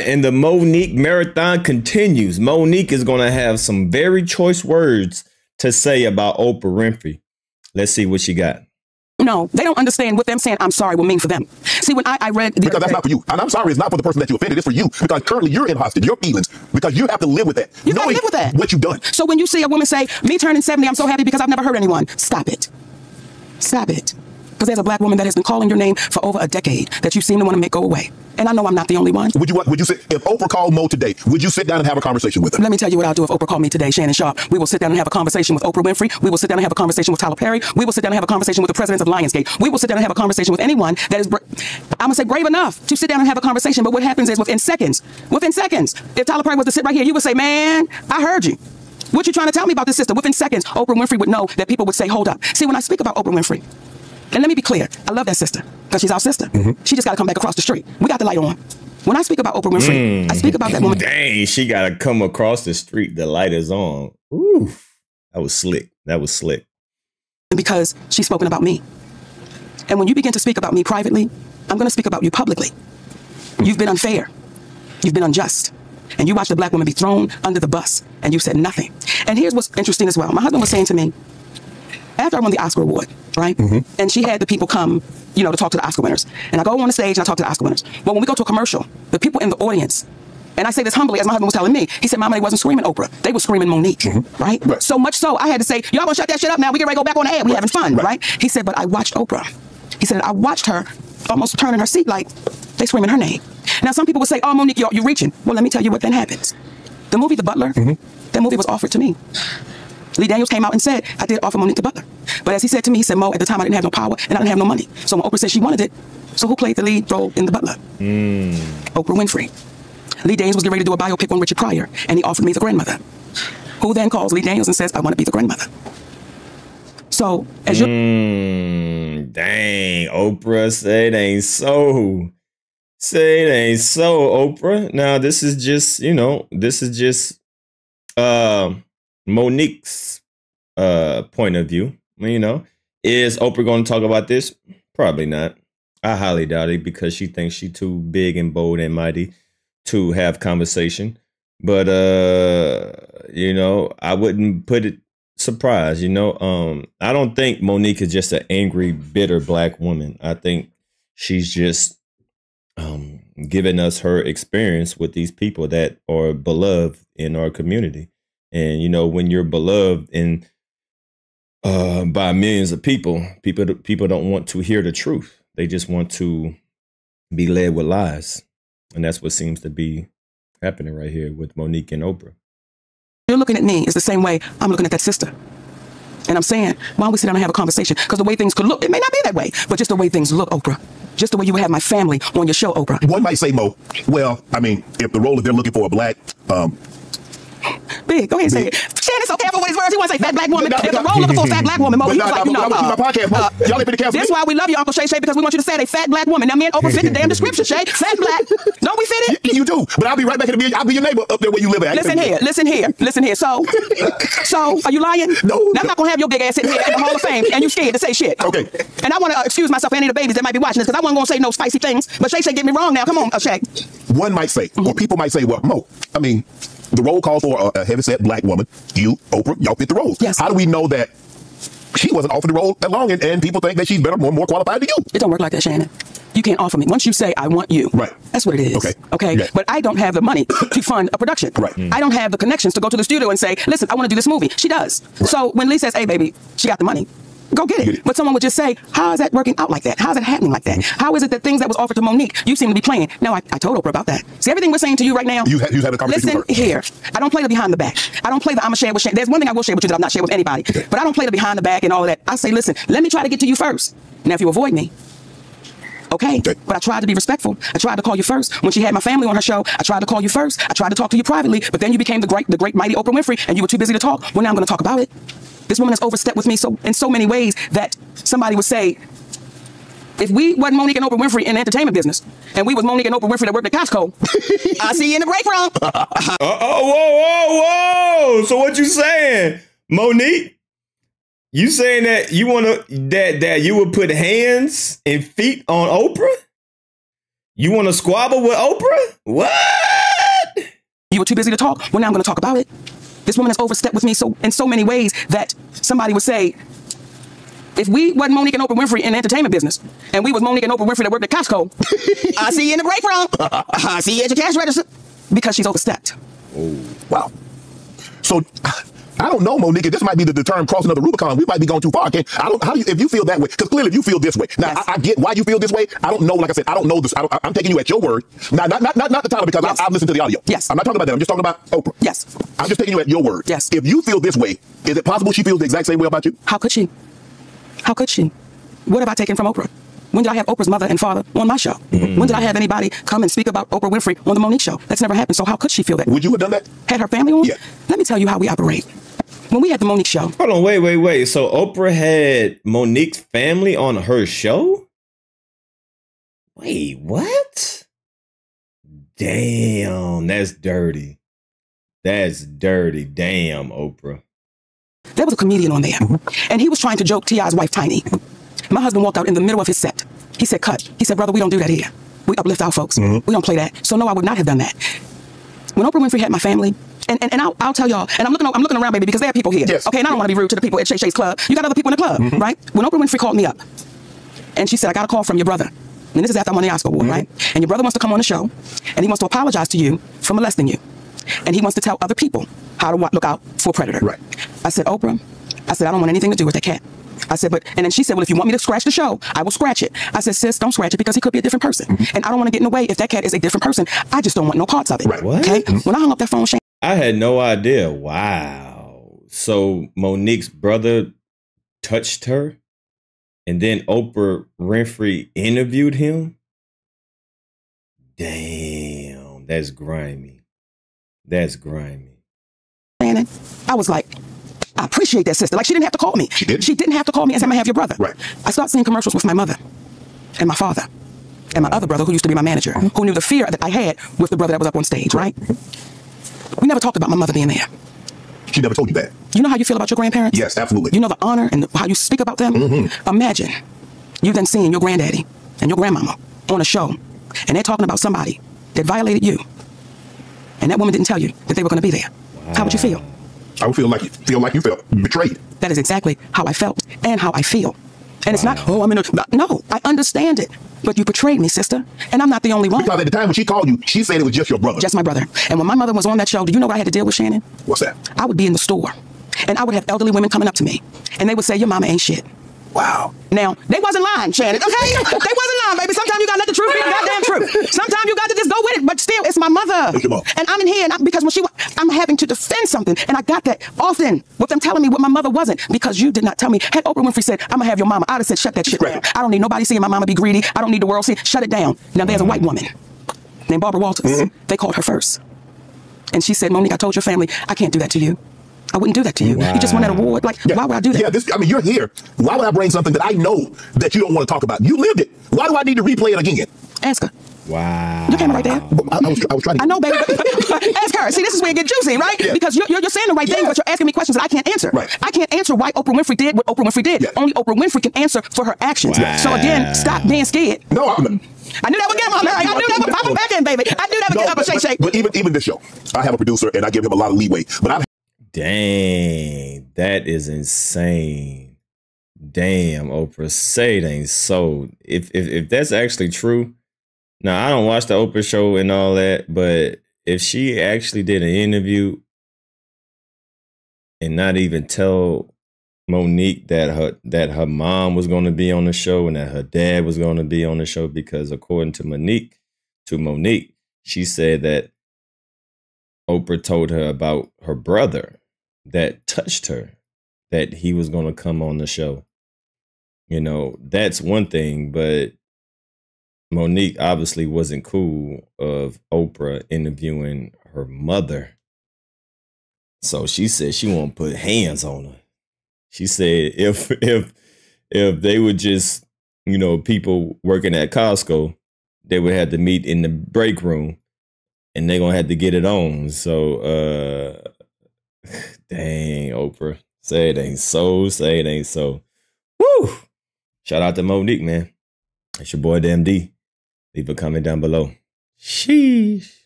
And the Monique marathon continues. Monique is going to have some very choice words to say about Oprah Winfrey. Let's see what she got. No, they don't understand what them saying I'm sorry will mean for them. See, when I read... Because that's not for you. And I'm sorry, it's not for the person that you offended. It's for you. Because currently you're in hostage, your feelings. Because you have to live with that. You got to live with that. What you've done. So when you see a woman say, me turning 70, I'm so happy because I've never hurt anyone. Stop it. Stop it. Because there's a black woman that has been calling your name for over a decade that you seem to want to make go away. And I know I'm not the only one. Would you sit, if Oprah called Mo today, would you sit down and have a conversation with her? Let me tell you what I'll do if Oprah called me today, Shannon Sharp. We will sit down and have a conversation with Oprah Winfrey. We will sit down and have a conversation with Tyler Perry. We will sit down and have a conversation with the presidents of Lionsgate. We will sit down and have a conversation with anyone that is, I'm going to say brave enough to sit down and have a conversation. But what happens is within seconds, if Tyler Perry was to sit right here, you would say, man, I heard you. What you trying to tell me about this sister? Within seconds, Oprah Winfrey would know that people would say, hold up. See, when I speak about Oprah Winfrey, and let me be clear, I love that sister because she's our sister. She just got to come back across the street. We got the light on. When I speak about Oprah Winfrey, I speak about that woman. Dang, she got to come across the street. The light is on. Ooh, that was slick. That was slick. Because she's spoken about me. And when you begin to speak about me privately, I'm going to speak about you publicly. You've been unfair. You've been unjust. And you watched a black woman be thrown under the bus and you said nothing. And here's what's interesting as well. My husband was saying to me, after I won the Oscar award, right? And she had the people come, you know, to talk to the Oscar winners. And I go on the stage and I talk to the Oscar winners. Well, when we go to a commercial, the people in the audience, and I say this humbly, as my husband was telling me, he said, Mama, they wasn't screaming Oprah. They were screaming Monique, right? So much so, I had to say, y'all gonna shut that shit up now. We get ready to go back on the air. We having fun, right? He said, but I watched Oprah. He said, I watched her almost turn in her seat like they screaming her name. Now, some people would say, oh, Monique, you're reaching. Well, let me tell you what then happens. The movie The Butler, that movie was offered to me. Lee Daniels came out and said, I did offer Monique the Butler. But as he said to me, he said, Mo, at the time I didn't have no power and I didn't have no money. So when Oprah said she wanted it, so who played the lead role in The Butler? Oprah Winfrey. Lee Daniels was getting ready to do a biopic on Richard Pryor, and he offered me the grandmother. Who then calls Lee Daniels and says, I want to be the grandmother. So, as you... Dang, Oprah, say it ain't so. Say it ain't so, Oprah. Now, this is just, you know, Monique's point of view. You know, is Oprah going to talk about this? Probably not. I highly doubt it because she thinks she's too big and bold and mighty to have conversation. But you know, I wouldn't put it surprise. You know, I don't think Monique is just an angry, bitter black woman. I think she's just giving us her experience with these people that are beloved in our community. And, you know, when you're beloved in by millions of people don't want to hear the truth. They just want to be led with lies. And that's what seems to be happening right here with Monique and Oprah. You're looking at me is the same way I'm looking at that sister. And I'm saying, why don't we sit down and have a conversation? Because the way things could look, it may not be that way, but just the way things look, Oprah. Just the way you would have my family on your show, Oprah. One might say, Mo, well, I mean, if the role is they're looking for a black... Big, go ahead and say it. Shannon's so careful with his words. He wants to say fat black woman. If the role looking for a fat black woman, Mo, he was like, you know, y'all ain't been careful. That's why we love you, Uncle Shay, because we want you to say a fat black woman. Now, me and Oprah fit the damn description, Shay. Fat black. Don't we fit it? You do, but I'll be right back in the video. I'll be your neighbor up there where you live at. Listen here. So, are you lying? No. I'm not gonna have your big ass sitting here at the Hall of Fame and you scared to say shit. Okay. And I want to excuse myself for any of the babies that might be watching this because I wasn't gonna say no spicy things. But Shay, get me wrong now. Come on, Shay. One might say, or people might say, well, Mo, I mean, the role calls for a heavyset black woman. You, Oprah, y'all fit the roles. Yes. How do we know that she wasn't offered the role that long and people think that she's better, more qualified than you? It don't work like that, Shannon. You can't offer me. Once you say, I want you. Right. That's what it is. Okay. Yeah. But I don't have the money to fund a production. Right. I don't have the connections to go to the studio and say, listen, I want to do this movie. She does. Right. So when Lee says, hey, baby, she got the money. Go get it. But someone would just say, how is that working out like that? How is it happening like that? How is it that things that was offered to Monique, you seem to be playing? No, I told Oprah about that. See, everything we're saying to you right now. You had a conversation listen with her. Here. I don't play the behind the back. I don't play the I'm a share with Shane. There's one thing I will share with you that I'm not sharing with anybody. Okay. But I don't play the behind the back and all of that. I say, listen, let me try to get to you first. Now, if you avoid me, okay. But I tried to be respectful. I tried to call you first. When she had my family on her show, I tried to call you first. I tried to talk to you privately, but then you became the great mighty Oprah Winfrey, and you were too busy to talk. Well, now I'm going to talk about it. This woman has overstepped with me in so many ways that somebody would say, if we wasn't Monique and Oprah Winfrey in the entertainment business, and we was Monique and Oprah Winfrey that worked at Costco, I see you in the break room. Whoa. So what you saying, Monique? You saying that you want to, that you would put hands and feet on Oprah? You want to squabble with Oprah? What? too busy to talk. Well, now I'm going to talk about it. This woman has overstepped with me in so many ways that somebody would say, if we wasn't Monique and Oprah Winfrey in the entertainment business, and we was Monique and Oprah Winfrey that worked at Costco, I see you in the break room. I see you at your cash register. Because she's overstepped. Oh, wow. So, I don't know, Monique. This might be the term crossing of the Rubicon. We might be going too far. If you feel that way, because clearly you feel this way. Now, yes. I get why you feel this way. I don't know. Like I said, I don't know this. I'm taking you at your word. Now, not the title, because yes. I've listened to the audio. Yes. I'm not talking about that. I'm just talking about Oprah. Yes. I'm just taking you at your word. Yes. If you feel this way, is it possible she feels the exact same way about you? How could she? How could she? What have I taken from Oprah? When did I have Oprah's mother and father on my show? When did I have anybody come and speak about Oprah Winfrey on the Monique show? That's never happened. So how could she feel that? Would you have done that? Had her family on? Yeah. Let me tell you how we operate. When we had the Monique show. Hold on, wait. So Oprah had Monique's family on her show? Wait, what? Damn, that's dirty. That's dirty. Damn, Oprah. There was a comedian on there, and he was trying to joke T.I.'s wife, Tiny. My husband walked out in the middle of his set. He said, cut. He said, brother, we don't do that here. We uplift our folks. We don't play that. So no, I would not have done that. When Oprah Winfrey had my family, and I'll tell y'all, and I'm looking around, baby, because there are people here. Yes. Okay, and I don't want to be rude to the people at Shay Shay's club. You got other people in the club, right? When Oprah Winfrey called me up, and she said, I got a call from your brother. And this is after I won the Oscar award, right? And your brother wants to come on the show, and he wants to apologize to you for molesting you. And he wants to tell other people how to look out for a predator. Right. I said, Oprah, I said, I don't want anything to do with that cat. I said, and then she said, well, if you want me to scratch the show, I will scratch it. I said, sis, don't scratch it because he could be a different person. And I don't want to get in the way if that cat is a different person. I just don't want no parts of it. Right. What? Okay? When I hung up that phone, Shane. I had no idea. Wow. So Monique's brother touched her, and then Oprah Winfrey interviewed him? Damn, that's grimy. That's grimy. I was like, I appreciate that, sister. Like, she didn't have to call me. She didn't? She didn't have to call me and say, I'm going to have your brother. Right. I started seeing commercials with my mother and my father and my other brother, who used to be my manager, who knew the fear that I had with the brother that was up on stage, right? We never talked about my mother being there. She never told you that. You know how you feel about your grandparents? Yes, absolutely. You know the honor and how you speak about them? Imagine you then seeing your granddaddy and your grandmama on a show, and they're talking about somebody that violated you, and that woman didn't tell you that they were going to be there. Wow. How would you feel? I would feel like you felt betrayed. That is exactly how I felt and how I feel. And it's not, oh, I'm in a... No, I understand it. But you betrayed me, sister. And I'm not the only one. Because at the time when she called you, she said it was just your brother. Just my brother. And when my mother was on that show, do you know what I had to deal with, Shannon? What's that? I would be in the store, and I would have elderly women coming up to me, and they would say, your mama ain't shit. Wow. Now, they wasn't lying, Shannon, okay? They wasn't lying, baby. Sometimes you gotta let the truth be the goddamn truth. Sometimes you got to just go with it, but still, it's my mother. It's your mom. And I'm in here, because when I'm having to defend something, and I got that often with them telling me what my mother wasn't, because you did not tell me. Had Oprah Winfrey said, I'm gonna have your mama, I'd have said, shut that shit down. I don't need nobody seeing my mama be greedy. I don't need the world seeing. Shut it down. Now, there's a white woman named Barbara Walters. They called her first. And she said, Monique, I told your family, I can't do that to you. I wouldn't do that to you. Wow. You just won that award. Like, why would I do that? Yeah, I mean, you're here. Why would I bring something that I know that you don't want to talk about? You lived it. Why do I need to replay it again? Ask her. Wow. You came right there. I was trying to. I know, baby. Ask her. See, this is where it gets juicy, right? Yeah. Because you're saying the right thing, but you're asking me questions that I can't answer. Right. I can't answer why Oprah Winfrey did what Oprah Winfrey did. Yeah. Only Oprah Winfrey can answer for her actions. Wow. So again, stop being scared. No, I knew that would get him on there. I knew that would pop him back in, baby. I knew that would get up a shake. But even this show, I have a producer and I give him a lot of leeway. But dang, that is insane. Damn, Oprah, say it ain't so. If that's actually true, now I don't watch the Oprah show and all that, but if she actually did an interview and not even tell Monique that her mom was going to be on the show and that her dad was going to be on the show, because according to Monique, she said that Oprah told her about her brother that touched her, that he was going to come on the show. You know, that's one thing, but Monique obviously wasn't cool of Oprah interviewing her mother. So she said she won't put hands on her. She said if they would just, you know, people working at Costco, they would have to meet in the break room and they're going to have to get it on. So, dang, Oprah. Say it ain't so. Say it ain't so. Woo! Shout out to Monique, man. It's your boy, Damn D. Leave a comment down below. Sheesh.